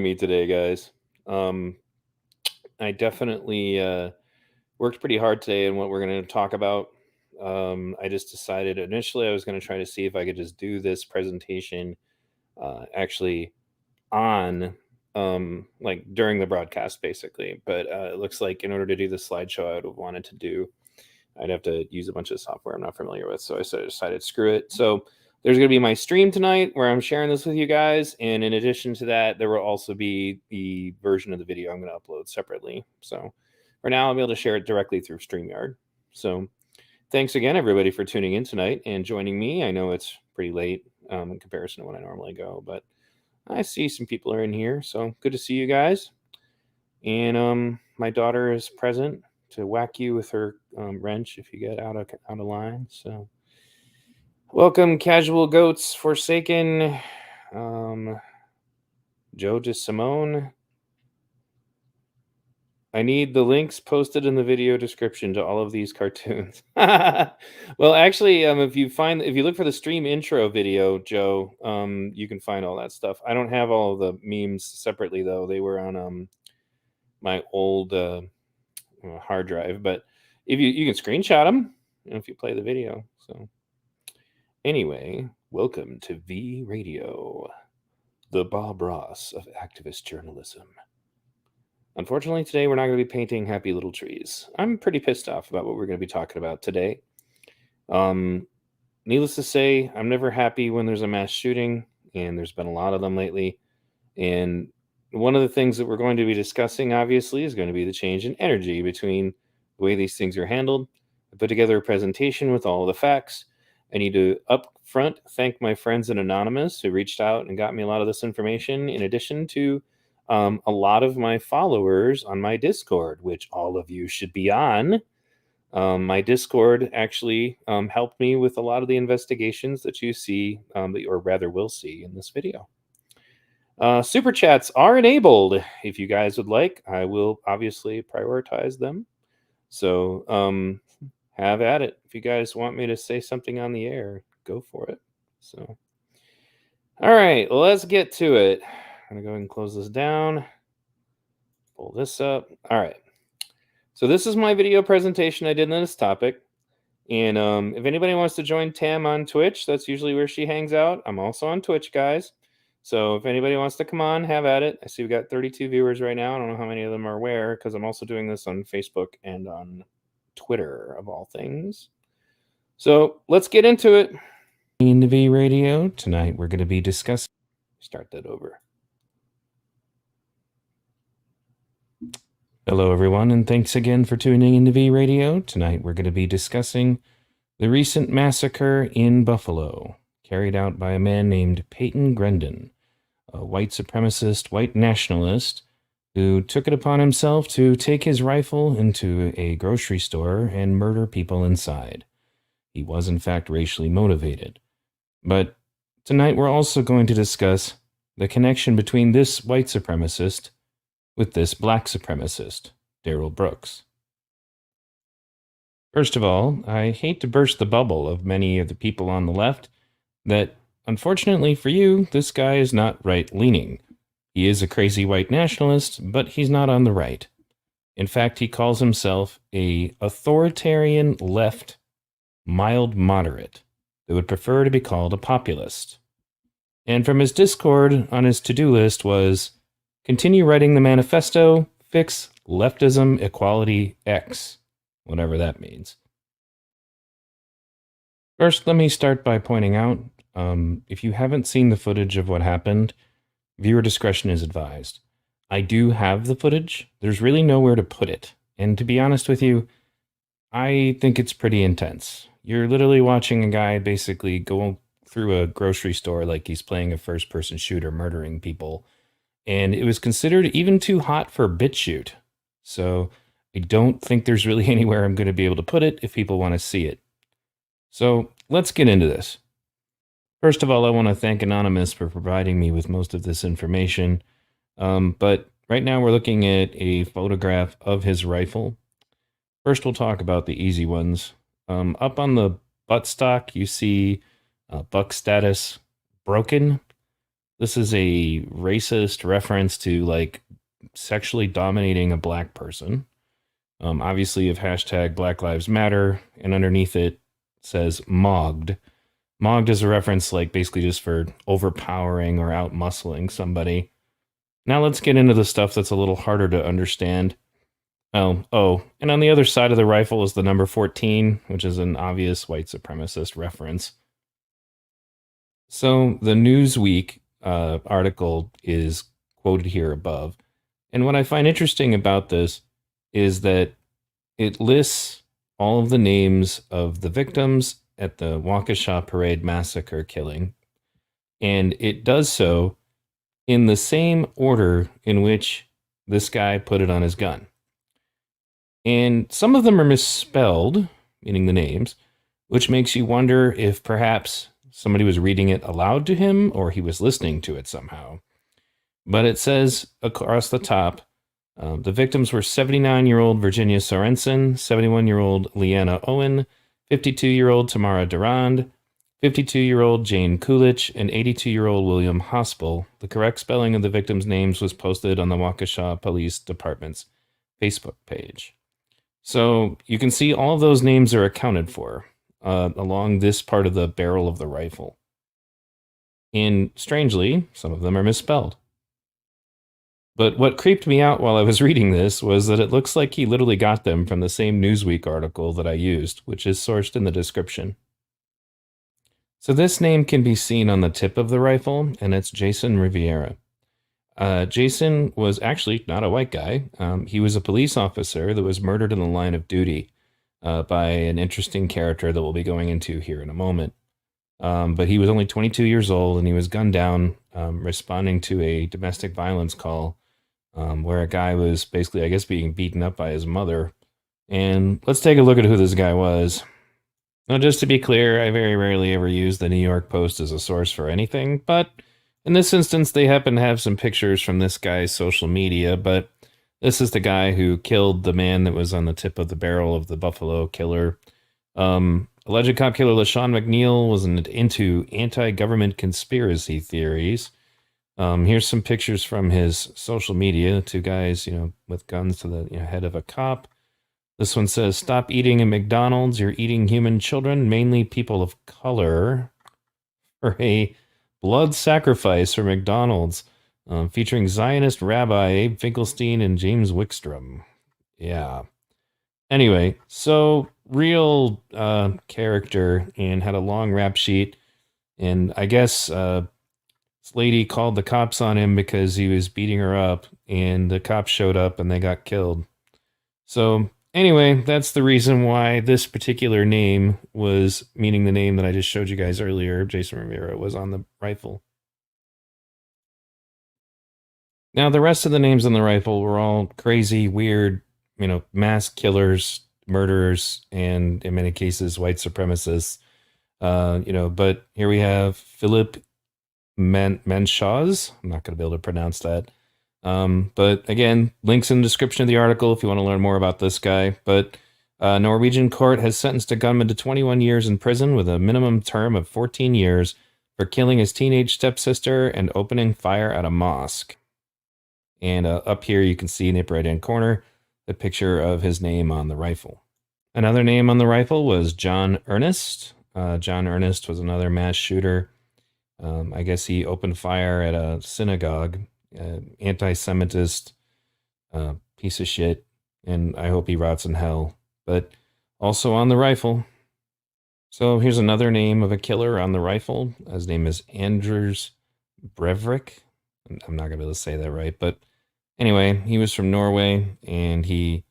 Me today, guys. I definitely worked pretty hard today in what we're going to talk about. I just decided initially I was going to try to see if I could just do this presentation actually on like during the broadcast, basically. But it looks like in order to do the slideshow, I would have wanted to do, I'd have to use a bunch of software I'm not familiar with. So I decided, screw it. So there's going to be my stream tonight where I'm sharing this with you guys. And in addition to that, there will also be the version of the video I'm going to upload separately. So for now, I'll be able to share it directly through StreamYard. So thanks again, everybody, for tuning in tonight and joining me. I know it's pretty late in comparison to when I normally go, but I see some people are in here. So good to see you guys. And my daughter is present to whack you with her wrench if you get out of line. So welcome, Casual Goats Forsaken, Joe DeSimone. I need the links posted in the video description to all of these cartoons. Well, actually, if you look for the stream intro video, Joe, you can find all that stuff. I don't have all of the memes separately though. They were on my old hard drive, but if you can screenshot them if you play the video. So anyway, welcome to V Radio, the Bob Ross of activist journalism. Unfortunately, today we're not going to be painting happy little trees. I'm pretty pissed off about what we're going to be talking about today. Needless to say, I'm never happy when there's a mass shooting, and there's been a lot of them lately. And one of the things that we're going to be discussing, obviously, is going to be the change in energy between the way these things are handled. I put together a presentation with all of the facts. I need to up front thank my friends at Anonymous who reached out and got me a lot of this information, in addition to a lot of my followers on my Discord, which all of you should be on. My Discord actually helped me with a lot of the investigations that you see, or rather will see in this video. Super chats are enabled. If you guys would like, I will obviously prioritize them. So have at it. If you guys want me to say something on the air, go for it. So, all right, let's get to it. I'm going to go ahead and close this down. Pull this up. All right. So this is my video presentation I did on this topic. And if anybody wants to join Tam on Twitch, that's usually where she hangs out. I'm also on Twitch, guys. So if anybody wants to come on, have at it. I see we've got 32 viewers right now. I don't know how many of them are where, because I'm also doing this on Facebook and on Twitter, of all things. So let's get into it. In the V Radio, tonight we're going to be discussing... Start that over. Hello, everyone, and thanks again for tuning into V Radio. Tonight we're going to be discussing the recent massacre in Buffalo, carried out by a man named Payton Grendan, a white supremacist, white nationalist, who took it upon himself to take his rifle into a grocery store and murder people inside. He was, in fact, racially motivated. But tonight we're also going to discuss the connection between this white supremacist with this black supremacist, Darrel Brooks. First of all, I hate to burst the bubble of many of the people on the left that, unfortunately for you, this guy is not right-leaning. He is a crazy white nationalist, but he's not on the right. In fact, he calls himself a authoritarian left mild moderate that would prefer to be called a populist. And from his Discord on his to-do list was, continue writing the manifesto, fix leftism equality X, whatever that means. First, let me start by pointing out, if you haven't seen the footage of what happened, viewer discretion is advised. I do have the footage. There's really nowhere to put it. And to be honest with you, I think it's pretty intense. You're literally watching a guy basically go through a grocery store like he's playing a first-person shooter, murdering people. And it was considered even too hot for BitChute. So I don't think there's really anywhere I'm going to be able to put it if people want to see it. So let's get into this. First of all, I want to thank Anonymous for providing me with most of this information. But right now we're looking at a photograph of his rifle. First, we'll talk about the easy ones. Up on the buttstock, you see buck status broken. This is a racist reference to like sexually dominating a black person. Obviously, of hashtag Black Lives Matter, and underneath it says mogged. Mogged is a reference like basically just for overpowering or outmuscling somebody. Now let's get into the stuff that's a little harder to understand. And on the other side of the rifle is the number 14, which is an obvious white supremacist reference. So the Newsweek article is quoted here above. And what I find interesting about this is that it lists all of the names of the victims at the Waukesha Parade Massacre killing. And it does so in the same order in which this guy put it on his gun. And some of them are misspelled, meaning the names, which makes you wonder if perhaps somebody was reading it aloud to him or he was listening to it somehow. But it says across the top, the victims were 79-year-old Virginia Sorensen, 71-year-old Leanna Owen, 52-year-old Tamara Durand, 52-year-old Jane Coolidge, and 82-year-old William Hospel. The correct spelling of the victims' names was posted on the Waukesha Police Department's Facebook page. So you can see all of those names are accounted for along this part of the barrel of the rifle. And strangely, some of them are misspelled. But what creeped me out while I was reading this was that it looks like he literally got them from the same Newsweek article that I used, which is sourced in the description. So this name can be seen on the tip of the rifle, and it's Jason Rivera. Jason was actually not a white guy. He was a police officer that was murdered in the line of duty by an interesting character that we'll be going into here in a moment. But he was only 22 years old, and he was gunned down responding to a domestic violence call where a guy was basically, I guess, being beaten up by his mother. And let's take a look at who this guy was. Now, just to be clear, I very rarely ever use the New York Post as a source for anything, but in this instance, they happen to have some pictures from this guy's social media, but this is the guy who killed the man that was on the tip of the barrel of the Buffalo killer. Alleged cop killer LaShawn McNeil was into anti-government conspiracy theories. Here's some pictures from his social media. Two guys, with guns to the head of a cop. This one says, "Stop eating at McDonald's. You're eating human children, mainly people of color." For a blood sacrifice for McDonald's, featuring Zionist rabbi Abe Finkelstein and James Wickstrom. Yeah. Anyway, so real character, and had a long rap sheet. And I guess this lady called the cops on him because he was beating her up, and the cops showed up and they got killed. So anyway, that's the reason why this particular name was, meaning the name that I just showed you guys earlier, Jason Rivera, was on the rifle. Now, the rest of the names on the rifle were all crazy, weird, mass killers, murderers, and in many cases, white supremacists. But here we have Philip Manchaz. I'm not going to be able to pronounce that. But again, links in the description of the article if you want to learn more about this guy. But Norwegian court has sentenced a gunman to 21 years in prison with a minimum term of 14 years for killing his teenage stepsister and opening fire at a mosque. And up here you can see in the upper right-hand corner the picture of his name on the rifle. Another name on the rifle was John Earnest. John Earnest was another mass shooter. I guess he opened fire at a synagogue. Anti-Semitist piece of shit, and I hope he rots in hell. But also on the rifle. So here's another name of a killer on the rifle. His name is Anders Breivik. I'm not going to be able to say that right, but anyway, he was from Norway, and he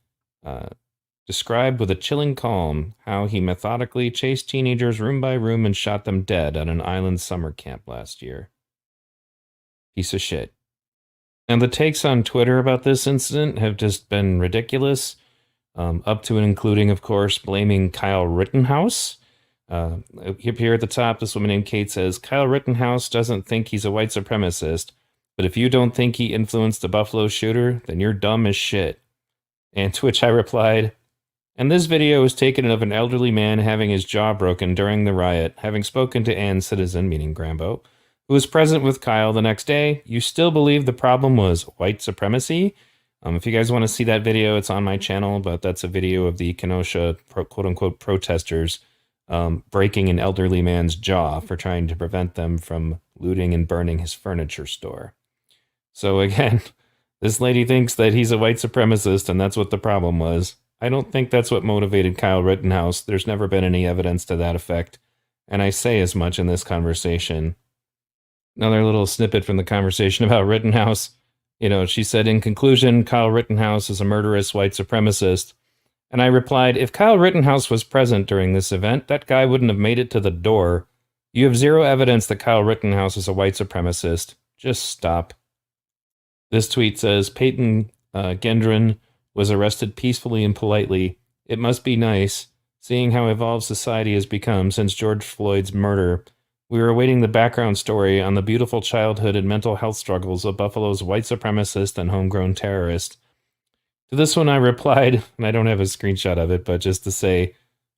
described with a chilling calm how he methodically chased teenagers room by room and shot them dead at an island summer camp last year. Piece of shit. And the takes on Twitter about this incident have just been ridiculous, up to and including, of course, blaming Kyle Rittenhouse. Up here at the top, this woman named Kate says, "Kyle Rittenhouse doesn't think he's a white supremacist, but if you don't think he influenced the Buffalo shooter, then you're dumb as shit." And to which I replied, "And this video was taken of an elderly man having his jaw broken during the riot, having spoken to Ann Citizen," meaning Grambo, who was present with Kyle the next day, you still believe the problem was white supremacy? If you guys want to see that video, it's on my channel, but that's a video of the Kenosha quote-unquote protesters breaking an elderly man's jaw for trying to prevent them from looting and burning his furniture store. So again, this lady thinks that he's a white supremacist and that's what the problem was. I don't think that's what motivated Kyle Rittenhouse. There's never been any evidence to that effect. And I say as much in this conversation. Another little snippet from the conversation about Rittenhouse. She said, in conclusion, Kyle Rittenhouse is a murderous white supremacist. And I replied, if Kyle Rittenhouse was present during this event, that guy wouldn't have made it to the door. You have zero evidence that Kyle Rittenhouse is a white supremacist. Just stop. This tweet says, Payton Grendan was arrested peacefully and politely. It must be nice, seeing how evolved society has become since George Floyd's murder. We were awaiting the background story on the beautiful childhood and mental health struggles of Buffalo's white supremacist and homegrown terrorist. To this one I replied, and I don't have a screenshot of it, but just to say,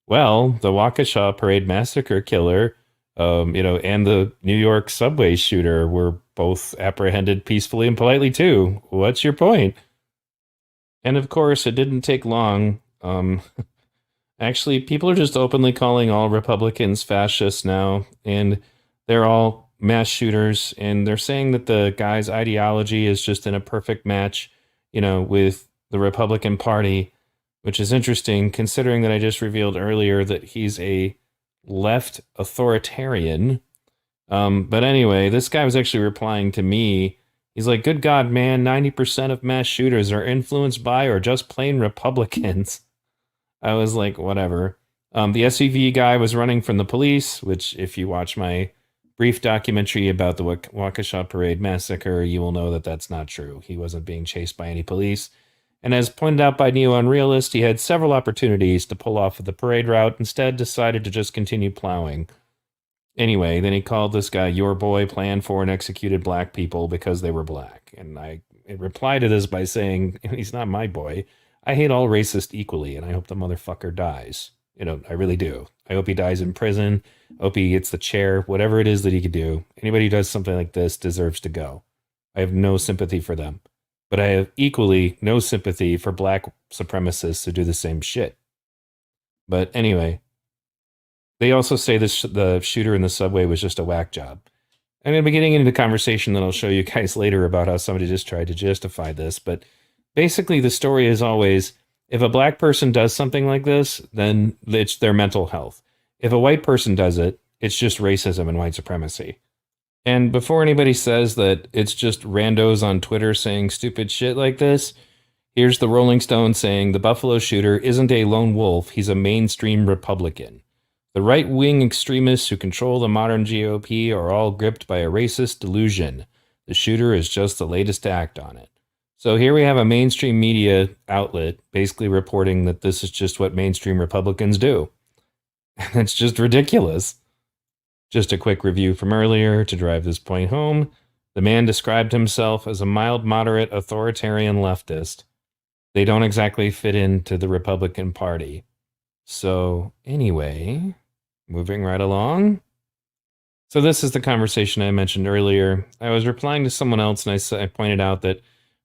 well, the Waukesha Parade Massacre killer, and the New York subway shooter were both apprehended peacefully and politely too. What's your point? And of course, it didn't take long. Actually, people are just openly calling all Republicans fascists now, and they're all mass shooters, and they're saying that the guy's ideology is just in a perfect match, with the Republican Party, which is interesting considering that I just revealed earlier that he's a left authoritarian. But anyway, this guy was actually replying to me. He's like, good God, man, 90% of mass shooters are influenced by or just plain Republicans. I was like, whatever. The SUV guy was running from the police, which if you watch my brief documentary about the Waukesha Parade Massacre, you will know that that's not true. He wasn't being chased by any police. And as pointed out by Neo Unrealist, he had several opportunities to pull off of the parade route, instead decided to just continue plowing. Anyway, then he called this guy your boy, planned for and executed black people because they were black. And I replied to this by saying, he's not my boy. I hate all racists equally, and I hope the motherfucker dies. I really do. I hope he dies in prison. I hope he gets the chair, whatever it is that he could do. Anybody who does something like this deserves to go. I have no sympathy for them. But I have equally no sympathy for black supremacists who do the same shit. But anyway, they also say the shooter in the subway was just a whack job. I'm going to be getting into the conversation that I'll show you guys later about how somebody just tried to justify this, but basically the story is always, if a black person does something like this, then it's their mental health. If a white person does it, it's just racism and white supremacy. And before anybody says that it's just randos on Twitter saying stupid shit like this, here's the Rolling Stone saying the Buffalo shooter isn't a lone wolf, he's a mainstream Republican. The right-wing extremists who control the modern GOP are all gripped by a racist delusion. The shooter is just the latest act on it. So here we have a mainstream media outlet basically reporting that this is just what mainstream Republicans do. And it's just ridiculous. Just a quick review from earlier to drive this point home. The man described himself as a mild, moderate, authoritarian leftist. They don't exactly fit into the Republican Party. So anyway, moving right along. So this is the conversation I mentioned earlier. I was replying to someone else and I pointed out that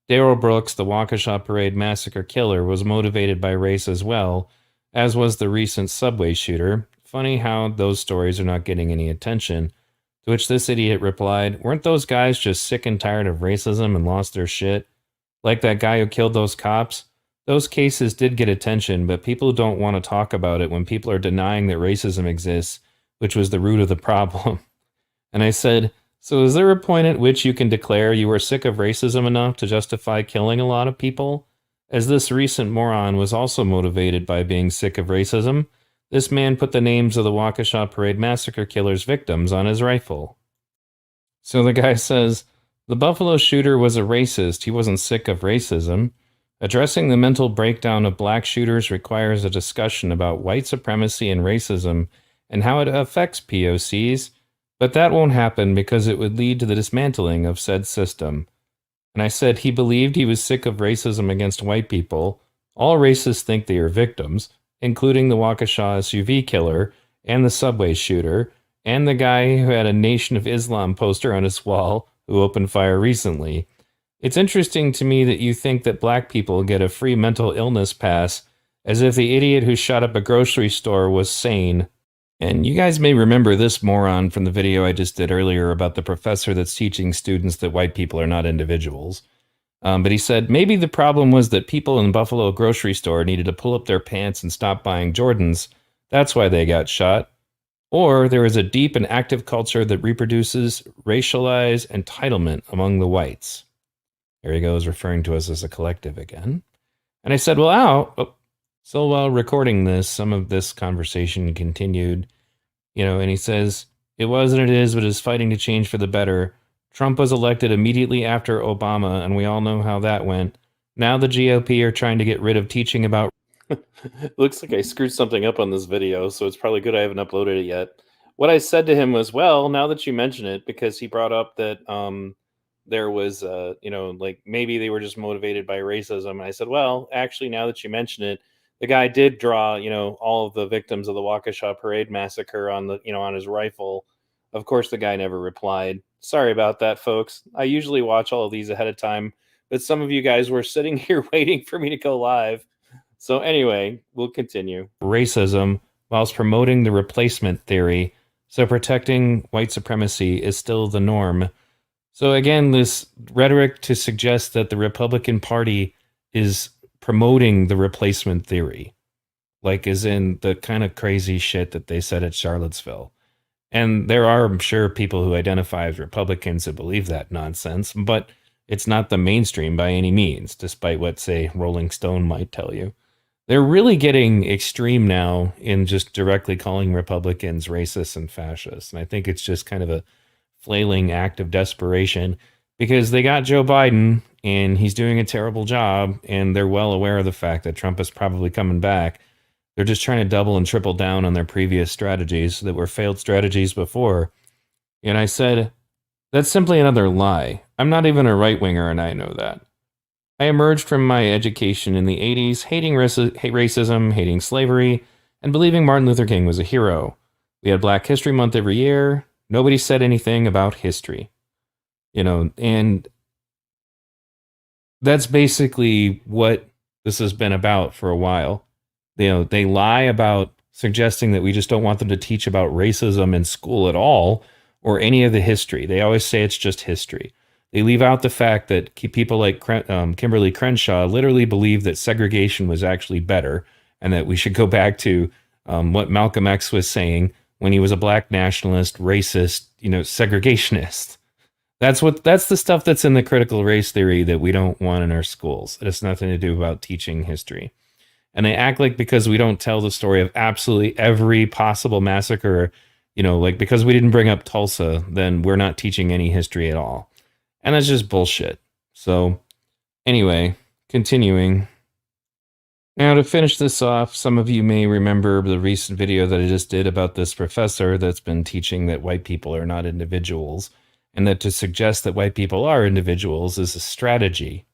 Darrel Brooks, the Waukesha Parade Massacre killer, was motivated by race as well, as was the recent subway shooter. Funny how those stories are not getting any attention. To which this idiot replied, weren't those guys just sick and tired of racism and lost their shit? Like that guy who killed those cops? Those cases did get attention, but people don't want to talk about it when people are denying that racism exists, which was the root of the problem. And I said, so is there a point at which you can declare you are sick of racism enough to justify killing a lot of people? As this recent moron was also motivated by being sick of racism, this man put the names of the Waukesha Parade Massacre killer's victims on his rifle. So the guy says, the Buffalo shooter was a racist, he wasn't sick of racism. Addressing the mental breakdown of black shooters requires a discussion about white supremacy and racism and how it affects POCs, but that won't happen because it would lead to the dismantling of said system. And I said he believed he was sick of racism against white people. All racists think they are victims, including the Waukesha SUV killer and the subway shooter, and the guy who had a Nation of Islam poster on his wall who opened fire recently. It's interesting to me that you think that black people get a free mental illness pass as if the idiot who shot up a grocery store was sane. And you guys may remember this moron from the video I just did earlier about the professor that's teaching students that white people are not individuals. But he said maybe the problem was that people in Buffalo grocery store needed to pull up their pants and stop buying Jordans. That's why they got shot. Or there is a deep and active culture that reproduces racialized entitlement among the whites. There he goes, referring to us as a collective again. And I said, so while recording this, some of this conversation continued, and he says, it was and it is, but is fighting to change for the better. Trump was elected immediately after Obama, and we all know how that went. Now the GOP are trying to get rid of teaching about... Looks like I screwed something up on this video, so it's probably good I haven't uploaded it yet. What I said to him was, well, now that you mention it, because he brought up that there was, like maybe they were just motivated by racism. And I said, well, actually, now that you mention it, the guy did draw, all of the victims of the Waukesha Parade Massacre on the, on his rifle. Of course, the guy never replied. Sorry about that, folks. I usually watch all of these ahead of time, but some of you guys were sitting here waiting for me to go live. So anyway, we'll continue. Racism whilst promoting the replacement theory. So protecting white supremacy is still the norm. So again, this rhetoric to suggest that the Republican Party is promoting the replacement theory, like as in the kind of crazy shit that they said at Charlottesville. And there are, I'm sure, people who identify as Republicans who believe that nonsense, but it's not the mainstream by any means, despite what, say, Rolling Stone might tell you. They're really getting extreme now in just directly calling Republicans racist and fascist. And I think it's just kind of a flailing act of desperation because they got Joe Biden and he's doing a terrible job, and they're well aware of the fact that Trump is probably coming back. They're just trying to double and triple down on their previous strategies that were failed strategies before. And I said, that's simply another lie. I'm not even a right-winger, and I know that. I emerged from my education in the 80s hating racism, hating slavery, and believing Martin Luther King was a hero. We had Black History Month every year. Nobody said anything about history. And that's basically what this has been about for a while. They lie about suggesting that we just don't want them to teach about racism in school at all or any of the history. They always say it's just history. They leave out the fact that people like Kimberly Crenshaw literally believe that segregation was actually better and that we should go back to what Malcolm X was saying when he was a black nationalist, racist, segregationist. That's the stuff that's in the critical race theory that we don't want in our schools. It has nothing to do about teaching history. And they act like because we don't tell the story of absolutely every possible massacre, like because we didn't bring up Tulsa, then we're not teaching any history at all. And that's just bullshit. So anyway, continuing. Now to finish this off, some of you may remember the recent video that I just did about this professor that's been teaching that white people are not individuals, and that to suggest that white people are individuals is a strategy.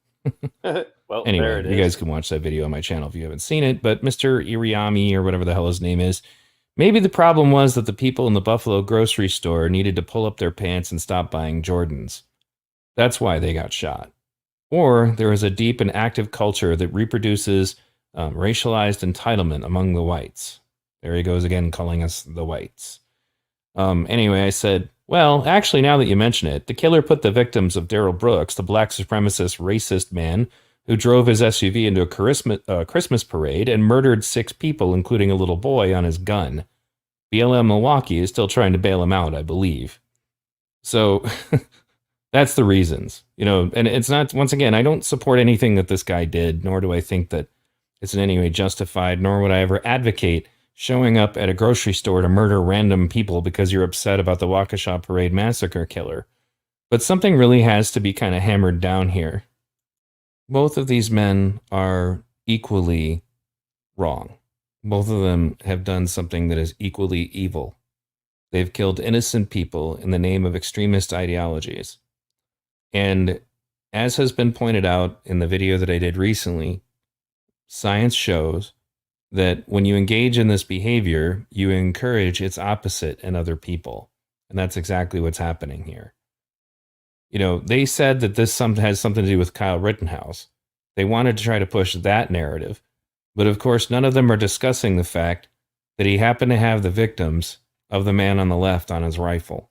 Well, anyway, you guys can watch that video on my channel if you haven't seen it, but Mr. Iriami, or whatever the hell his name is, maybe the problem was that the people in the Buffalo grocery store needed to pull up their pants and stop buying Jordans. That's why they got shot. Or there is a deep and active culture that reproduces racialized entitlement among the whites. There he goes again, calling us the whites. Anyway, I said, well, actually, now that you mention it, the killer put the victims of Darrel Brooks, the black supremacist racist man who drove his SUV into a Christmas parade and murdered 6 people, including a little boy, on his gun. BLM Milwaukee is still trying to bail him out, I believe. So that's the reasons, and it's not, once again, I don't support anything that this guy did, nor do I think that it's in any way justified, nor would I ever advocate showing up at a grocery store to murder random people because you're upset about the Waukesha Parade Massacre killer. But something really has to be kind of hammered down here. Both of these men are equally wrong. Both of them have done something that is equally evil. They've killed innocent people in the name of extremist ideologies. And as has been pointed out in the video that I did recently, science shows that when you engage in this behavior, you encourage its opposite in other people. And that's exactly what's happening here. They said that this has something to do with Kyle Rittenhouse. They wanted to try to push that narrative. But of course, none of them are discussing the fact that he happened to have the victims of the man on the left on his rifle.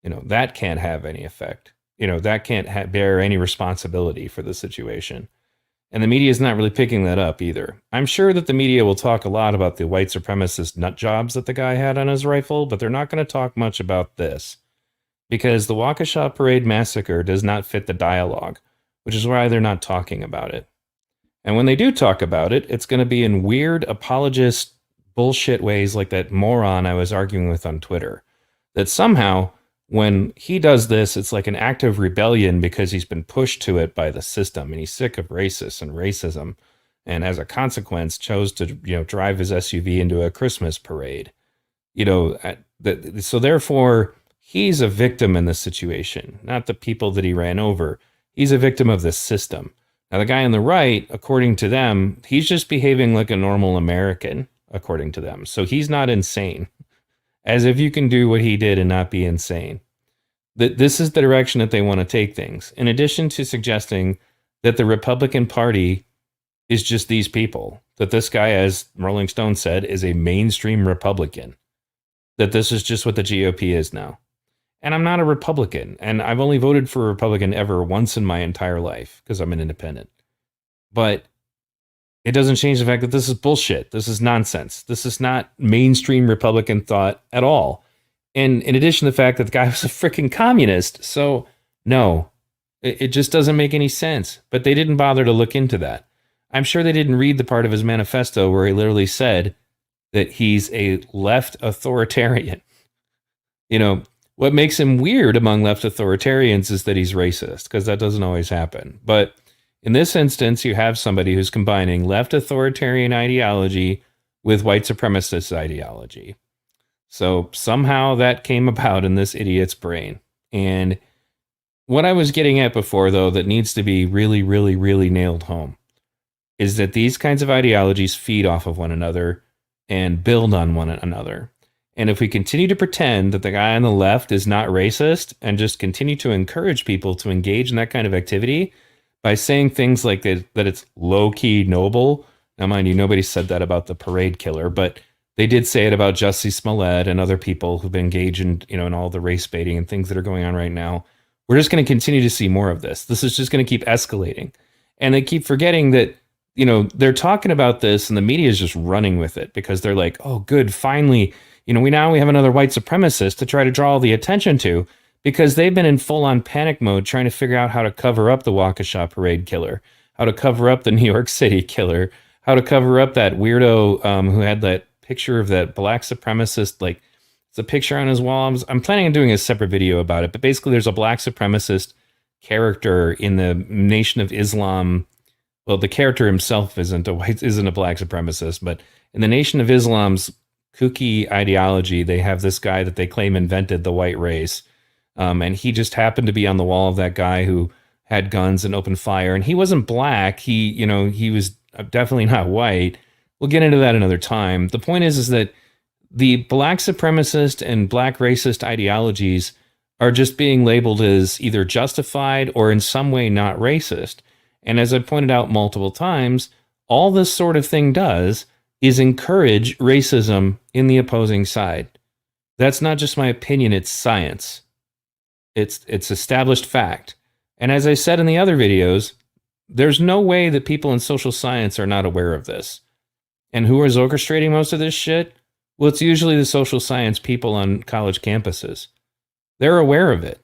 That can't have any effect. That can't bear any responsibility for the situation. And the media is not really picking that up either. I'm sure that the media will talk a lot about the white supremacist nut jobs that the guy had on his rifle, but they're not going to talk much about this. Because the Waukesha Parade Massacre does not fit the dialogue, which is why they're not talking about it. And when they do talk about it, it's going to be in weird apologist bullshit ways like that moron I was arguing with on Twitter. That somehow, when he does this, it's like an act of rebellion because he's been pushed to it by the system and he's sick of racists and racism. And as a consequence, chose to drive his SUV into a Christmas parade. So therefore, he's a victim in this situation, not the people that he ran over. He's a victim of the system. Now, the guy on the right, according to them, he's just behaving like a normal American, according to them. So he's not insane. As if you can do what he did and not be insane. This is the direction that they want to take things. In addition to suggesting that the Republican Party is just these people. That this guy, as Rolling Stone said, is a mainstream Republican. That this is just what the GOP is now. And I'm not a Republican, and I've only voted for a Republican ever once in my entire life because I'm an independent. But it doesn't change the fact that this is bullshit. This is nonsense. This is not mainstream Republican thought at all. And in addition to the fact that the guy was a freaking communist. So, no, it just doesn't make any sense. But they didn't bother to look into that. I'm sure they didn't read the part of his manifesto where he literally said that he's a left authoritarian. What makes him weird among left authoritarians is that he's racist, because that doesn't always happen. But in this instance, you have somebody who's combining left authoritarian ideology with white supremacist ideology. So somehow that came about in this idiot's brain. And what I was getting at before, though, that needs to be really, really, really nailed home is that these kinds of ideologies feed off of one another and build on one another. And if we continue to pretend that the guy on the left is not racist and just continue to encourage people to engage in that kind of activity by saying things like that it's low-key noble. Now, mind you, nobody said that about the parade killer, but they did say it about Jussie Smollett and other people who've been engaged in all the race baiting and things that are going on right now. We're just going to continue to see more of this. This is just going to keep escalating. And they keep forgetting that, they're talking about this and the media is just running with it because they're like, oh, good, finally, we have another white supremacist to try to draw all the attention to, because they've been in full-on panic mode trying to figure out how to cover up the Waukesha Parade killer, how to cover up the New York City killer, how to cover up that weirdo who had that picture of that black supremacist, like it's a picture on his wall. I'm planning on doing a separate video about it, but basically there's a black supremacist character in the Nation of Islam. Well, the character himself isn't a black supremacist, but in the Nation of Islam's kooky ideology, they have this guy that they claim invented the white race. And he just happened to be on the wall of that guy who had guns and opened fire. And he wasn't black. He was definitely not white. We'll get into that another time. The point is that the black supremacist and black racist ideologies are just being labeled as either justified or in some way not racist. And as I pointed out multiple times, all this sort of thing does is encourage racism in the opposing side. That's not just my opinion, it's science. It's established fact. And as I said in the other videos, there's no way that people in social science are not aware of this. And who is orchestrating most of this shit? Well, it's usually the social science people on college campuses. They're aware of it.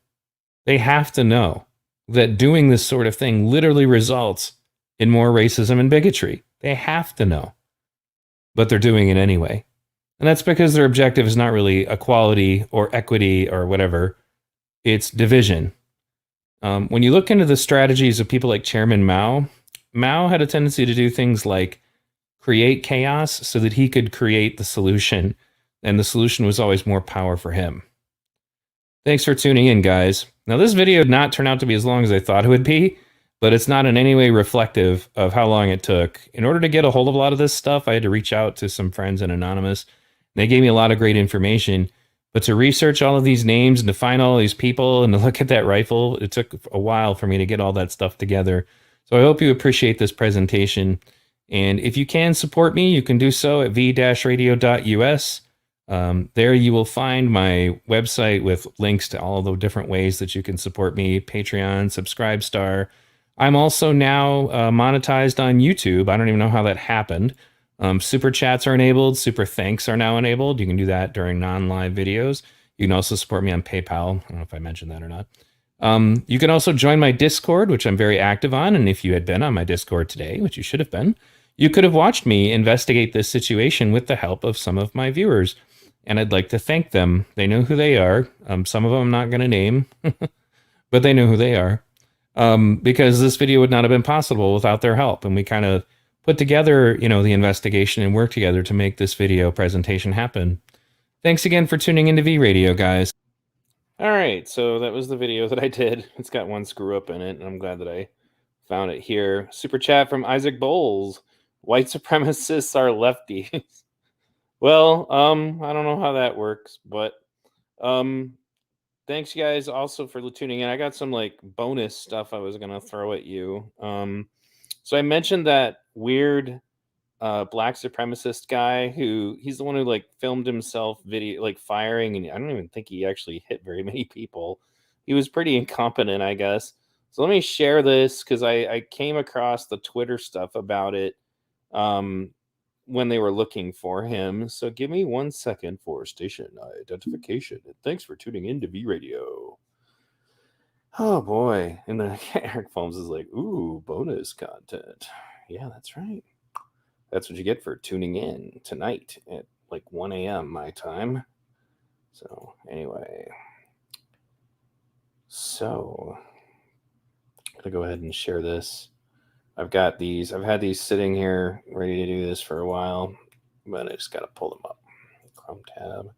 They have to know that doing this sort of thing literally results in more racism and bigotry. They have to know. But they're doing it anyway. And that's because their objective is not really equality or equity or whatever. It's division. When you look into the strategies of people like Chairman Mao, Mao had a tendency to do things like create chaos so that he could create the solution. And the solution was always more power for him. Thanks for tuning in, guys. Now, this video did not turn out to be as long as I thought it would be, but it's not in any way reflective of how long it took. In order to get a hold of a lot of this stuff, I had to reach out to some friends in Anonymous. They gave me a lot of great information, But to research all of these names and to find all these people and to look at that rifle, it took a while for me to get all that stuff together. So I hope you appreciate this presentation. And if you can support me, you can do so at v-radio.us. There you will find my website with links to all the different ways that you can support me, Patreon, Subscribestar. I'm also now monetized on YouTube. I don't even know how that happened. Super chats are enabled. Super thanks are now enabled. You can do that during non-live videos. You can also support me on PayPal. I don't know if I mentioned that or not. You can also join my Discord, which I'm very active on. And if you had been on my Discord today, which you should have been, you could have watched me investigate this situation with the help of some of my viewers. And I'd like to thank them. They know who they are. Some of them I'm not going to name, but they know who they are. Because this video would not have been possible without their help. And we kind of put together, the investigation and work together to make this video presentation happen. Thanks again for tuning into V-Radio, guys. All right, so that was the video that I did. It's got one screw up in it, and I'm glad that I found it here. Super chat from Isaac Bowles. White supremacists are lefties. Well, I don't know how that works, but thanks you guys also for tuning in. I got some bonus stuff I was gonna throw at you. So I mentioned that weird black supremacist guy he's the one who filmed himself video firing, and I don't even think he actually hit very many people. He was pretty incompetent, I guess. So let me share this because I came across the Twitter stuff about it when they were looking for him. So give me 1 second for station identification. And thanks for tuning in to V-Radio. Oh boy. And then Eric Foams is like, ooh, bonus content. Yeah, that's right. That's what you get for tuning in tonight at 1 a.m. my time. So anyway. So I'm gonna go ahead and share this. I've had these sitting here ready to do this for a while, but I just got to pull them up. Chrome tab,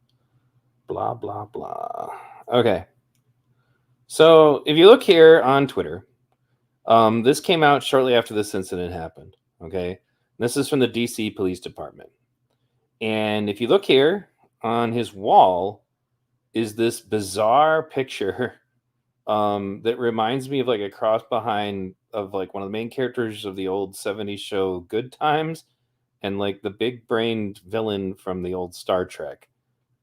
blah, blah, blah. Okay. So if you look here on Twitter, this came out shortly after this incident happened. Okay. This is from the DC Police Department. And if you look here on his wall is this bizarre picture that reminds me of a cross behind of one of the main characters of the old 70s show Good Times and the big brained villain from the old Star Trek.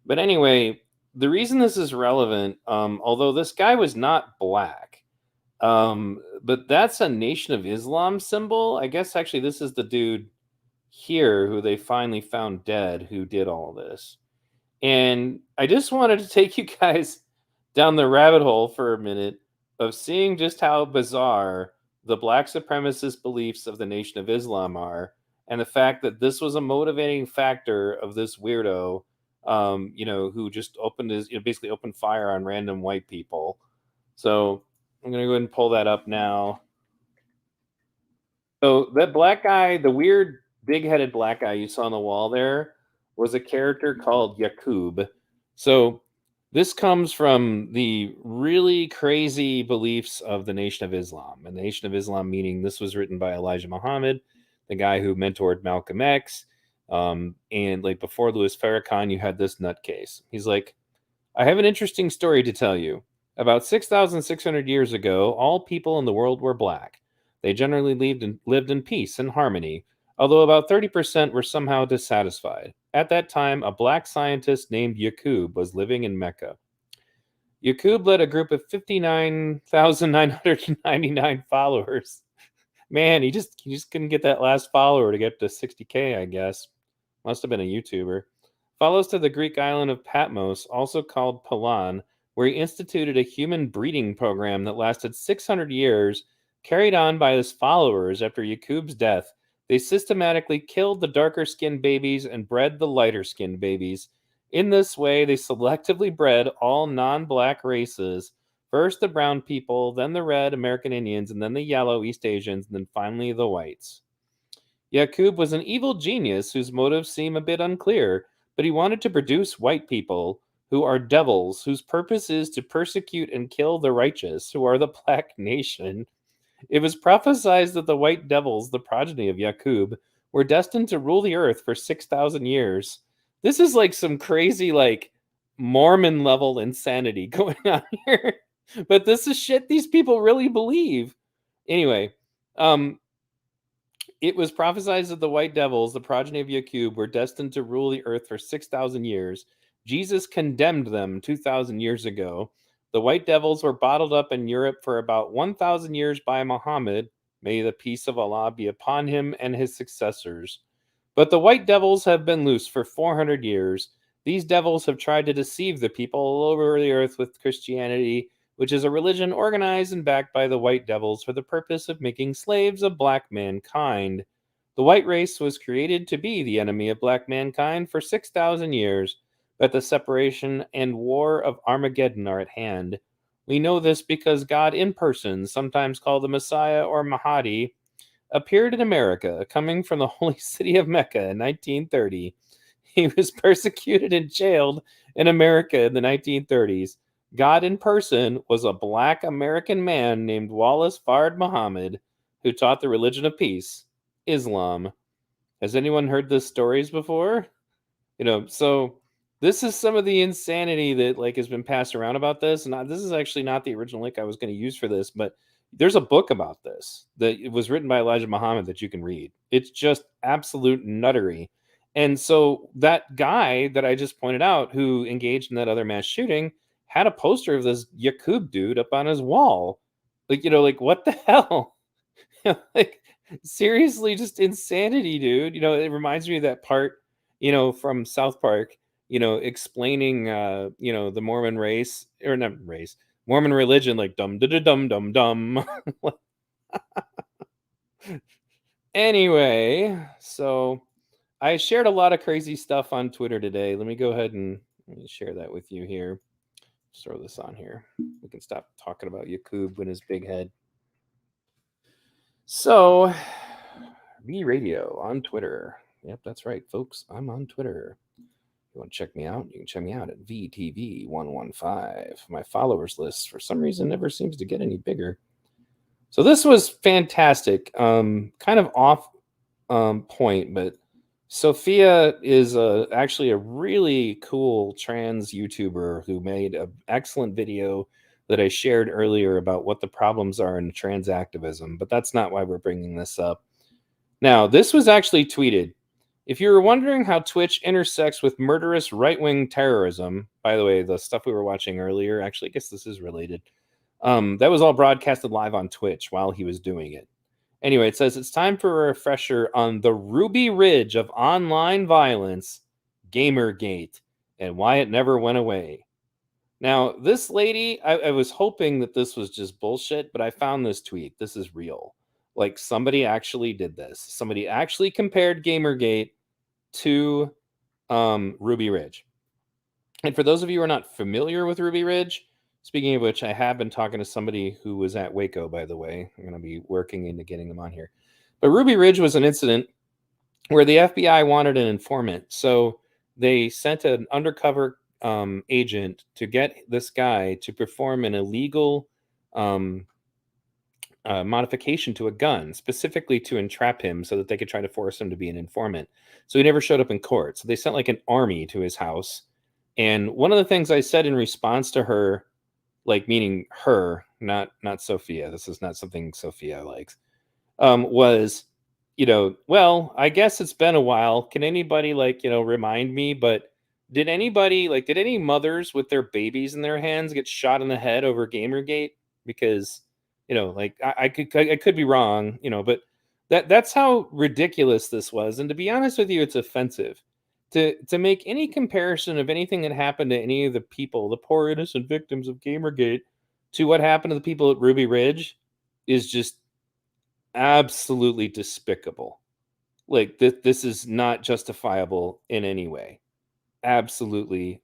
But anyway, the reason this is relevant, although this guy was not black, but that's a Nation of Islam symbol. I guess actually this is the dude here who they finally found dead who did all this. And I just wanted to take you guys down the rabbit hole for a minute of seeing just how bizarre the black supremacist beliefs of the Nation of Islam are, and the fact that this was a motivating factor of this weirdo, who just basically opened fire on random white people. So I'm going to go ahead and pull that up now. So that black guy, the weird big-headed black guy you saw on the wall there, was a character called Yaqub. So this comes from the really crazy beliefs of the Nation of Islam. And the Nation of Islam meaning this was written by Elijah Muhammad, the guy who mentored Malcolm X. And before Louis Farrakhan, you had this nutcase. He's like, I have an interesting story to tell you. About 6,600 years ago, all people in the world were black. They generally lived in peace and harmony, although about 30% were somehow dissatisfied. At that time, a black scientist named Yaqub was living in Mecca. Yaqub led a group of 59,999 followers. Man, he just couldn't get that last follower to get to 60K, I guess. Must have been a YouTuber. Follows to the Greek island of Patmos, also called Palan, where he instituted a human breeding program that lasted 600 years, carried on by his followers after Yaqub's death. They systematically killed the darker-skinned babies and bred the lighter-skinned babies. In this way, they selectively bred all non-black races, first the brown people, then the red American Indians, and then the yellow East Asians, and then finally the whites. Yaqub was an evil genius whose motives seem a bit unclear, but he wanted to produce white people who are devils, whose purpose is to persecute and kill the righteous, who are the black nation. It was prophesied that the white devils, the progeny of Yaqub, were destined to rule the earth for 6,000 years. This is some crazy, Mormon level insanity going on here. But this is shit these people really believe. Anyway, um, it was prophesied that the white devils, the progeny of Yakub, were destined to rule the earth for 6,000 years. Jesus condemned them 2,000 years ago. The white devils were bottled up in Europe for about 1,000 years by Muhammad. May the peace of Allah be upon him and his successors. But the white devils have been loose for 400 years. These devils have tried to deceive the people all over the earth with Christianity, which is a religion organized and backed by the white devils for the purpose of making slaves of black mankind. The white race was created to be the enemy of black mankind for 6,000 years, but the separation and war of Armageddon are at hand. We know this because God in person, sometimes called the Messiah or Mahdi, appeared in America, coming from the holy city of Mecca in 1930. He was persecuted and jailed in America in the 1930s. God in person was a black American man named Wallace Fard Muhammad, who taught the religion of peace, Islam. Has anyone heard these stories before? So this is some of the insanity that like has been passed around about this. And this is actually not the original link I was going to use for this, but there's a book about this that it was written by Elijah Muhammad that you can read. It's just absolute nuttery. And so that guy that I just pointed out who engaged in that other mass shooting had a poster of this Yakub dude up on his wall. Like what the hell? Like seriously, just insanity, dude. It reminds me of that part, from South Park, explaining the Mormon race, or not race, Mormon religion, like dum dum dum dum dum. Anyway, so I shared a lot of crazy stuff on Twitter today. Let me go ahead and let me share that with you here. Just throw this on here. We can stop talking about Yakub and his big head. So, V Radio on Twitter. Yep, that's right, folks. I'm on Twitter. You want to check me out? You can check me out at VTV115. My followers list, for some reason, never seems to get any bigger. So this was fantastic. Kind of off point, but Sophia is actually a really cool trans YouTuber who made an excellent video that I shared earlier about what the problems are in trans activism, but that's not why we're bringing this up. Now, this was actually tweeted. If you were wondering how Twitch intersects with murderous right-wing terrorism, by the way, the stuff we were watching earlier, actually, I guess this is related. That was all broadcasted live on Twitch while he was doing it. Anyway, it says it's time for a refresher on the Ruby Ridge of online violence, Gamergate, and why it never went away. Now, this lady, I was hoping that this was just bullshit, but I found this tweet. This is real. Like somebody actually did this. Somebody actually compared Gamergate to Ruby Ridge. And for those of you who are not familiar with Ruby Ridge, speaking of which, I have been talking to somebody who was at Waco, by the way. I'm going to be working into getting them on here. But Ruby Ridge was an incident where the FBI wanted an informant. So they sent an undercover agent to get this guy to perform an illegal modification to a gun, specifically to entrap him so that they could try to force him to be an informant. So he never showed up in court. So they sent like an army to his house. And one of the things I said in response to her, like meaning her, not Sophia, this is not something Sophia likes, was, well, I guess it's been a while. Can anybody remind me? But did any mothers with their babies in their hands get shot in the head over Gamergate? Because, I could be wrong, but that's how ridiculous this was. And to be honest with you, it's offensive to make any comparison of anything that happened to any of the people, the poor innocent victims of Gamergate, to what happened to the people at Ruby Ridge is just absolutely despicable. Like this is not justifiable in any way. Absolutely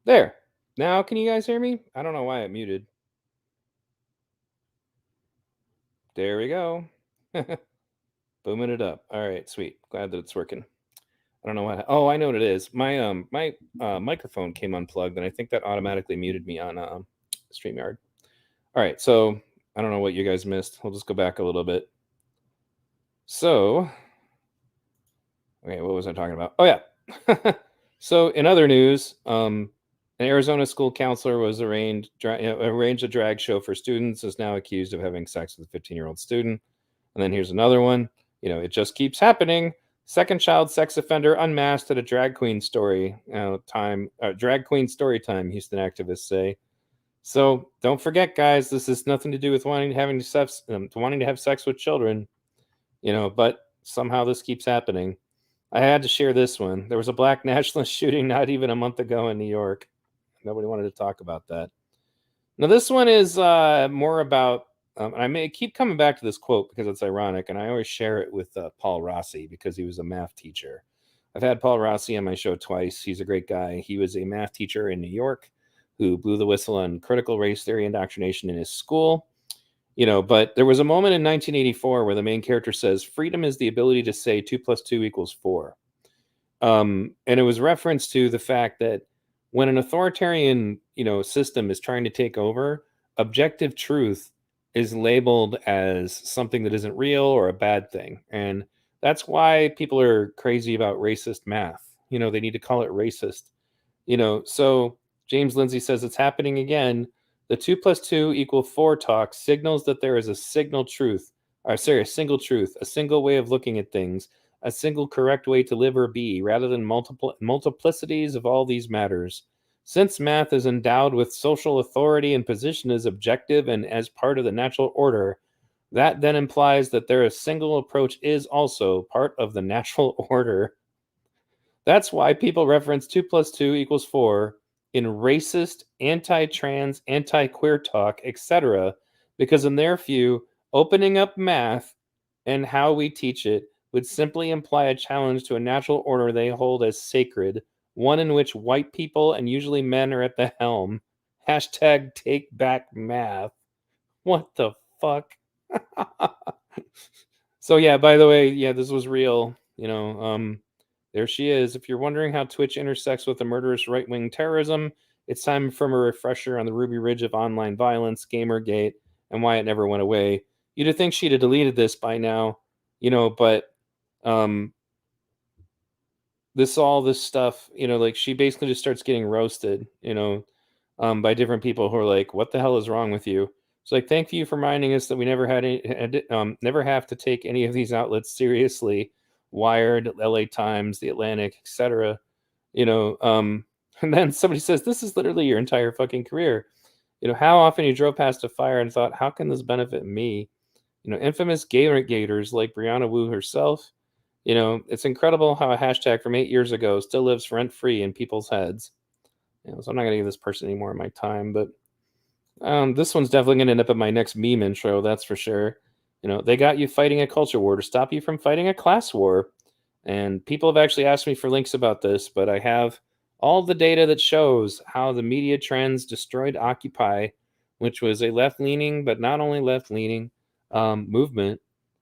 There. Now, can you guys hear me? I don't know why it muted. There we go. Booming it up. All right, sweet. Glad that it's working. I don't know what. Oh, I know what it is. My microphone came unplugged, and I think that automatically muted me on StreamYard. All right, so I don't know what you guys missed. We'll just go back a little bit. So, okay, what was I talking about? Oh yeah. So in other news, an Arizona school counselor was arraigned a drag show for students, is now accused of having sex with a 15-year-old student. And then here's another one. It just keeps happening. Second child sex offender unmasked at a drag queen story time. Drag queen story time, Houston activists say. So don't forget, guys, this has nothing to do with wanting to have sex with children. But somehow this keeps happening. I had to share this one. There was a black nationalist shooting not even a month ago in New York. Nobody wanted to talk about that. Now, this one is more about, and I may keep coming back to this quote because it's ironic, and I always share it with Paul Rossi because he was a math teacher. I've had Paul Rossi on my show twice. He's a great guy. He was a math teacher in New York who blew the whistle on critical race theory indoctrination in his school. But there was a moment in 1984 where the main character says, freedom is the ability to say 2 + 2 = 4. And it was reference to the fact that when an authoritarian, system is trying to take over, objective truth is labeled as something that isn't real or a bad thing. And that's why people are crazy about racist math. They need to call it racist. So James Lindsay says it's happening again. The 2 + 2 = 4 talk signals that there is a single truth, a single truth, a single way of looking at things, a single correct way to live or be, rather than multiplicities of all these matters. Since math is endowed with social authority and position as objective and as part of the natural order, that then implies that a single approach is also part of the natural order. That's why people reference 2 + 2 = 4 in racist, anti-trans, anti-queer talk, etc., because in their view, opening up math and how we teach it would simply imply a challenge to a natural order they hold as sacred, one in which white people and usually men are at the helm. Hashtag take back math. What the fuck? So yeah, by the way, yeah, this was real. There she is. If you're wondering how Twitch intersects with the murderous right-wing terrorism, it's time for a refresher on the Ruby Ridge of online violence, Gamergate, and why it never went away. You'd have think she'd have deleted this by now, but this stuff, like she basically just starts getting roasted, by different people who are like, "What the hell is wrong with you?" It's like, thank you for reminding us that we never have to take any of these outlets seriously. Wired, LA Times, The Atlantic, etc. And then somebody says, "This is literally your entire fucking career." How often you drove past a fire and thought, "How can this benefit me?" Infamous Gamergaters like Brianna Wu herself. It's incredible how a hashtag from 8 years ago still lives rent free in people's heads. So I'm not going to give this person any more of my time, but this one's definitely going to end up in my next meme intro, that's for sure. They got you fighting a culture war to stop you from fighting a class war. And people have actually asked me for links about this, but I have all the data that shows how the media trends destroyed Occupy, which was a left-leaning, but not only left-leaning movement,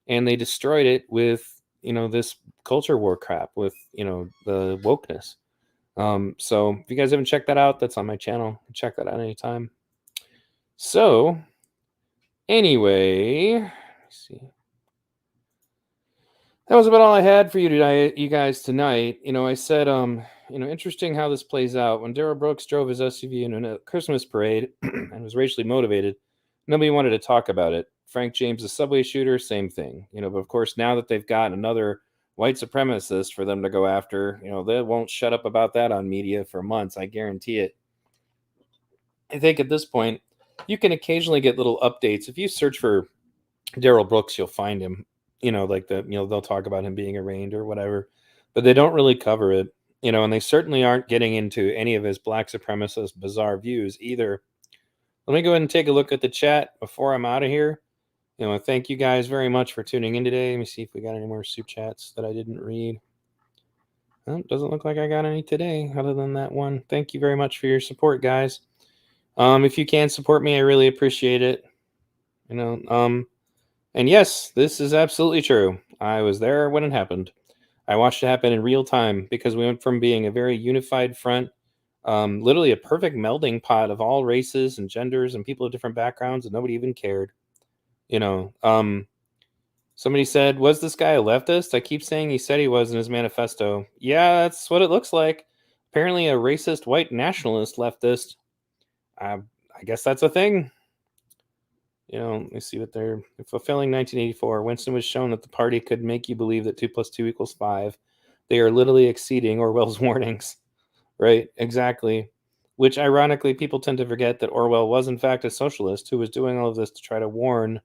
and they destroyed it with, this culture war crap, with, the wokeness. So if you guys haven't checked that out, that's on my channel. Check that out anytime. So anyway, let's see. That was about all I had for you guys tonight. I said, interesting how this plays out. When Darrel Brooks drove his SUV in a Christmas parade and was racially motivated, nobody wanted to talk about it. Frank James, the subway shooter, same thing. But of course, now that they've got another white supremacist for them to go after, they won't shut up about that on media for months. I guarantee it. I think at this point, you can occasionally get little updates. If you search for Darrel Brooks, you'll find him. They'll talk about him being arraigned or whatever, but they don't really cover it. And they certainly aren't getting into any of his black supremacist bizarre views either. Let me go ahead and take a look at the chat before I'm out of here. Thank you guys very much for tuning in today. Let me see if we got any more soup chats that I didn't read. Well, doesn't look like I got any today other than that one. Thank you very much for your support, guys. If you can support me, I really appreciate it. You know, and yes, this is absolutely true. I was there when it happened. I watched it happen in real time because we went from being a very unified front, literally a perfect melding pot of all races and genders and people of different backgrounds, and nobody even cared. You know, somebody said, "Was this guy a leftist?" I keep saying he said he was in his manifesto. Yeah, that's what it looks like. Apparently, a racist white nationalist leftist. I, I guess that's a thing. Let me see what they're fulfilling 1984. Winston was shown that the party could make you believe that 2 plus 2 equals 5. They are literally exceeding Orwell's warnings. Right, exactly. Which ironically, people tend to forget that Orwell was in fact a socialist who was doing all of this to try to warn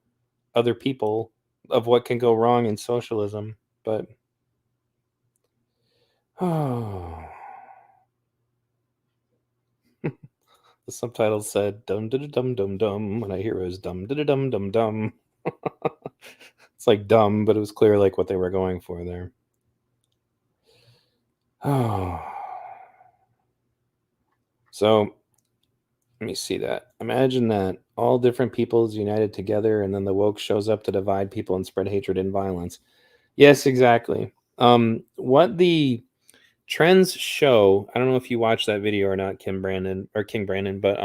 other people of what can go wrong in socialism. But oh, the subtitle said "dum dum dum dum dum." When I hear it was "dum dum dum dum dum," it's like dumb, but it was clear like what they were going for there. Oh, so let me see that. Imagine that all different peoples united together, and then the woke shows up to divide people and spread hatred and violence. Yes, exactly. What the trends show, I don't know if you watched that video or not, Kim Brandon or King Brandon, but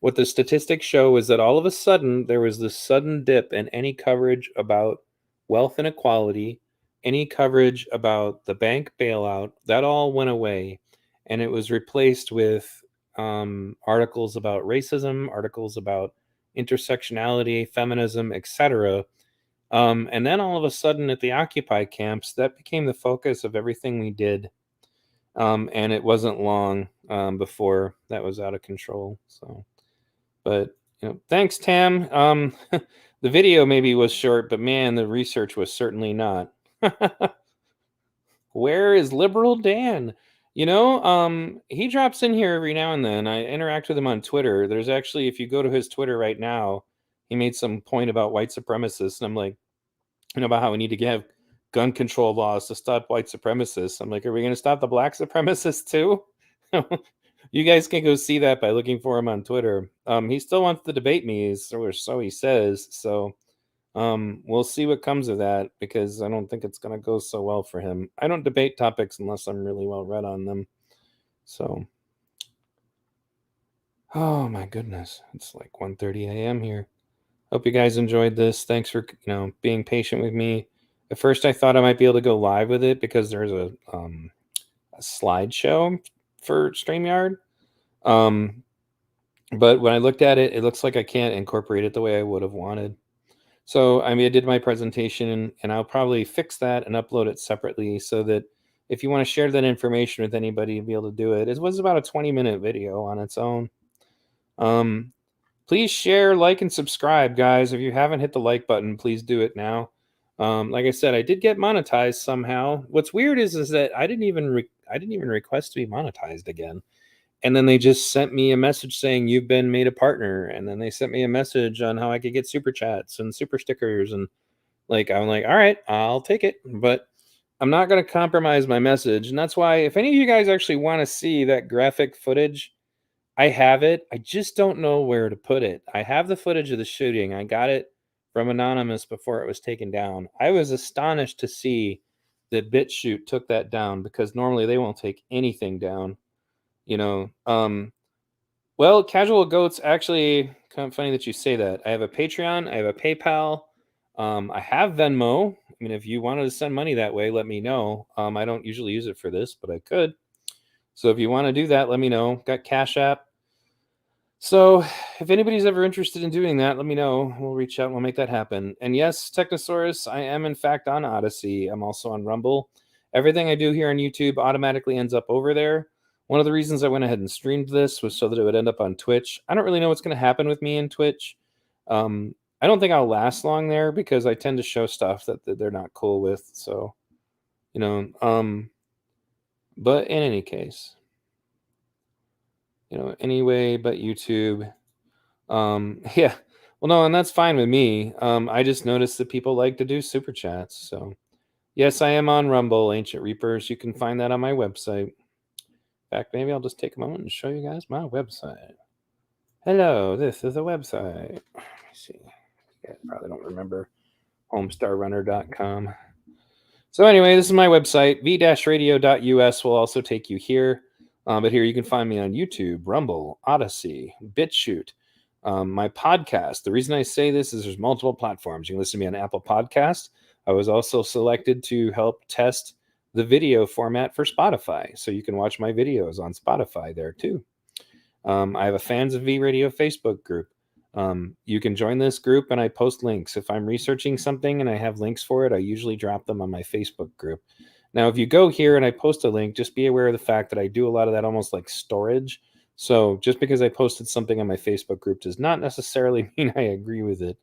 what the statistics show is that all of a sudden there was this sudden dip in any coverage about wealth inequality, any coverage about the bank bailout, that all went away. And it was replaced with articles about racism, articles about intersectionality, feminism, etc. And then all of a sudden at the Occupy camps, that became the focus of everything we did. And it wasn't long before that was out of control. So, but thanks, Tam. The video maybe was short, but man, the research was certainly not. Where is Liberal Dan? He drops in here every now and then. I interact with him on Twitter. There's actually, if you go to his Twitter right now, he made some point about white supremacists, and I'm like, about how we need to have gun control laws to stop white supremacists. I'm like, are we going to stop the black supremacists too? You guys can go see that by looking for him on Twitter. He still wants to debate me, or so he says. So we'll see what comes of that, because I don't think it's going to go so well for him. I don't debate topics unless I'm really well read on them. So, oh my goodness, it's like 1:30 a.m. here. Hope you guys enjoyed this. Thanks for being patient with me. At first, I thought I might be able to go live with it because there's a slideshow for StreamYard. But when I looked at it, it looks like I can't incorporate it the way I would have wanted. So I did my presentation, and I'll probably fix that and upload it separately so that if you want to share that information with anybody, you'll be able to do it. It was about a 20-minute video on its own. Please share, like, and subscribe, guys. If you haven't hit the like button, please do it now. Like I said, I did get monetized somehow. What's weird is that I didn't even request to be monetized again. And then they just sent me a message saying you've been made a partner. And then they sent me a message on how I could get super chats and super stickers. And I'm like, all right, I'll take it. But I'm not going to compromise my message. And that's why if any of you guys actually want to see that graphic footage, I have it. I just don't know where to put it. I have the footage of the shooting. I got it from Anonymous before it was taken down. I was astonished to see that BitChute took that down, because normally they won't take anything down. Well, Casual Goats, actually, kind of funny that you say that. I have a Patreon. I have a PayPal. I have Venmo. If you wanted to send money that way, let me know. I don't usually use it for this, but I could. So if you want to do that, let me know. Got Cash App. So if anybody's ever interested in doing that, let me know. We'll reach out and we'll make that happen. And yes, Technosaurus, I am in fact on Odyssey. I'm also on Rumble. Everything I do here on YouTube automatically ends up over there. One of the reasons I went ahead and streamed this was so that it would end up on Twitch. I don't really know what's going to happen with me in Twitch. I don't think I'll last long there, because I tend to show stuff that they're not cool with. So, but in any case, anyway, but YouTube. Yeah. Well, no, and that's fine with me. I just noticed that people like to do super chats. So, Yes, I am on Rumble, Ancient Reapers. You can find that on my website. In fact, maybe I'll just take a moment and show you guys my website. Hello, this is a website. Let me see. You guys probably don't remember homestarrunner.com. So anyway, this is my website. v-radio.us will also take you here. But here you can find me on YouTube, Rumble, Odyssey, BitChute, my podcast. The reason I say this is there's multiple platforms. You can listen to me on Apple Podcast. I was also selected to help test the video format for Spotify. So you can watch my videos on Spotify there too. I have a Fans of V Radio Facebook group. You can join this group and I post links. If I'm researching something and I have links for it, I usually drop them on my Facebook group. Now, if you go here and I post a link, just be aware of the fact that I do a lot of that almost like storage. So just because I posted something on my Facebook group does not necessarily mean I agree with it.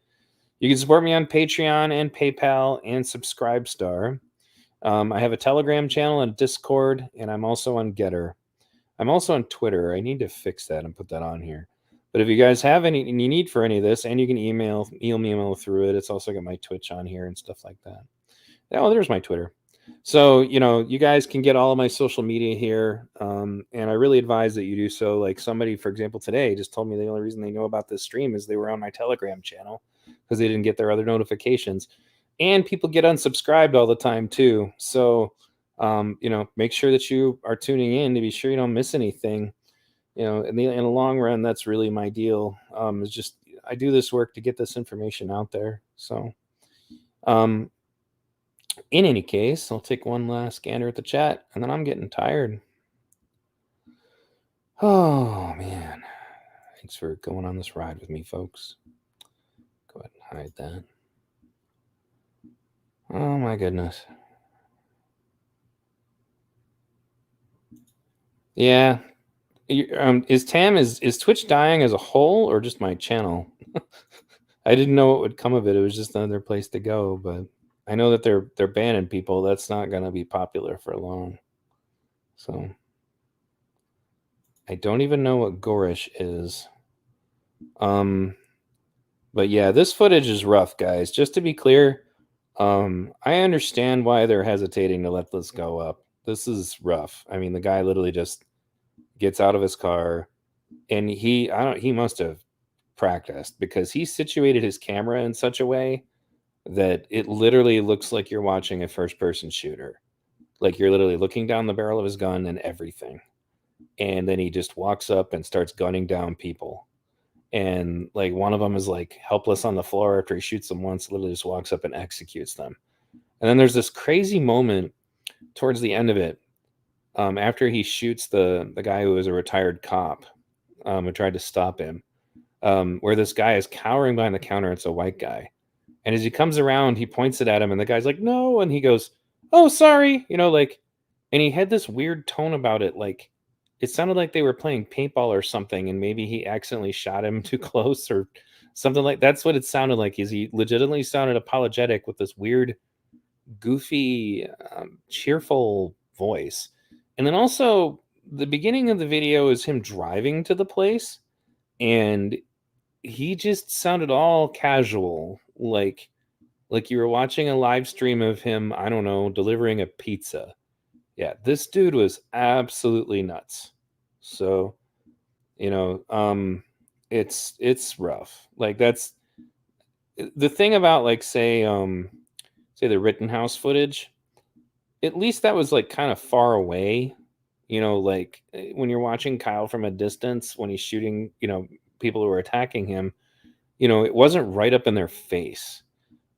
You can support me on Patreon and PayPal and Subscribestar. I have a Telegram channel and Discord, and I'm also on Getter. I'm also on Twitter. I need to fix that and put that on here. But if you guys have any and you need for any of this, and you can email through it. It's also got my Twitch on here and stuff like that. Oh, there's my Twitter. So, you guys can get all of my social media here. And I really advise that you do so. Like somebody, for example, today just told me the only reason they know about this stream is they were on my Telegram channel because they didn't get their other notifications. And people get unsubscribed all the time too. So, make sure that you are tuning in to be sure you don't miss anything. In the long run, that's really my deal. Is just I do this work to get this information out there. So, in any case, I'll take one last gander at the chat, and then I'm getting tired. Oh man, thanks for going on this ride with me, folks. Go ahead and hide that. Oh my goodness. Yeah. Is Twitch dying as a whole or just my channel? I didn't know what would come of it. It was just another place to go, but I know that they're banning people. That's not going to be popular for long. So I don't even know what Gorish is. But yeah, this footage is rough, guys. Just to be clear, I understand why they're hesitating to let this go up. This is rough. I mean, the guy literally just gets out of his car, and he must have practiced because he situated his camera in such a way that it literally looks like you're watching a first-person shooter. Like you're literally looking down the barrel of his gun and everything. And then he just walks up and starts gunning down people. And like one of them is like helpless on the floor after he shoots them once, literally just walks up and executes them. And then there's this crazy moment towards the end of it, after he shoots the guy who was a retired cop, who tried to stop him, where this guy is cowering behind the counter. It's a white guy. And as he comes around, he points it at him, and the guy's like, no. And he goes, oh, sorry. And he had this weird tone about it. Like, it sounded like they were playing paintball or something, and maybe he accidentally shot him too close or something like that's what it sounded like. Is he legitimately sounded apologetic with this weird, goofy, cheerful voice. And then also, the beginning of the video is him driving to the place, and he just sounded all casual, like you were watching a live stream of him, I don't know, delivering a pizza. Yeah, this dude was absolutely nuts. So, it's rough. Like that's the thing about like say the Rittenhouse footage. At least that was like kind of far away. Like when you're watching Kyle from a distance when he's shooting, people who are attacking him, it wasn't right up in their face.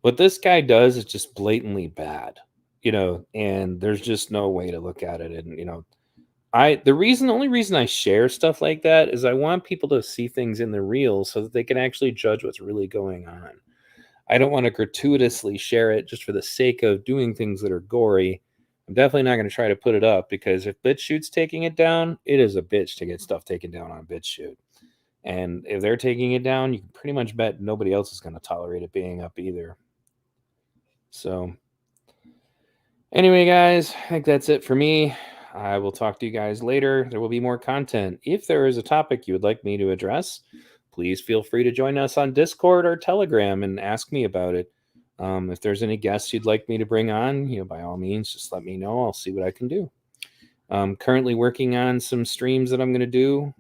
What this guy does is just blatantly bad, and there's just no way to look at it. And, the only reason I share stuff like that is I want people to see things in the real so that they can actually judge what's really going on. I don't want to gratuitously share it just for the sake of doing things that are gory. I'm definitely not going to try to put it up because if BitChute's taking it down, it is a bitch to get stuff taken down on BitChute. And if they're taking it down, you can pretty much bet nobody else is going to tolerate it being up either. So anyway, guys, I think that's it for me. I will talk to you guys later. There will be more content. If there is a topic you would like me to address, please feel free to join us on Discord or Telegram and ask me about it. If there's any guests you'd like me to bring on, by all means, just let me know. I'll see what I can do. I'm currently working on some streams that I'm going to do.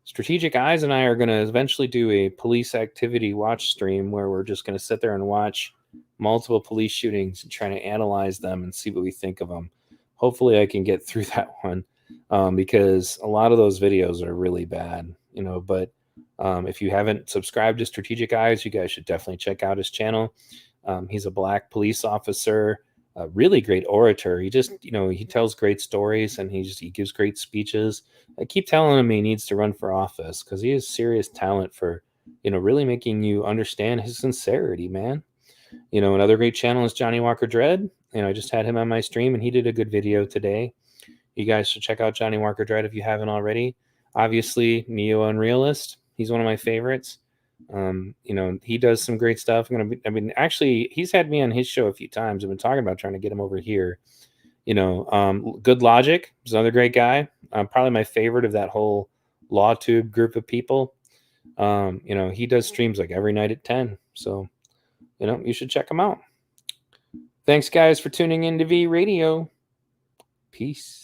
Strategic Eyes and I are going to eventually do a police activity watch stream where we're just going to sit there and watch multiple police shootings and try to analyze them and see what we think of them. Hopefully I can get through that one, because a lot of those videos are really bad, but if you haven't subscribed to Strategic Eyes, you guys should definitely check out his channel. He's a Black police officer, a really great orator. He just, he tells great stories, and he gives great speeches. I keep telling him he needs to run for office because he has serious talent for, really making you understand his sincerity, man. Another great channel is Johnny Walker Dread. I just had him on my stream, and he did a good video today. You guys should check out Johnny Walker Dread if you haven't already. Obviously, Neo Unrealist. He's one of my favorites. He does some great stuff. Actually, he's had me on his show a few times. I've been talking about trying to get him over here. Good Logic is another great guy. Probably my favorite of that whole LawTube group of people. He does streams like every night at 10. So, you should check him out. Thanks, guys, for tuning in to V Radio. Peace.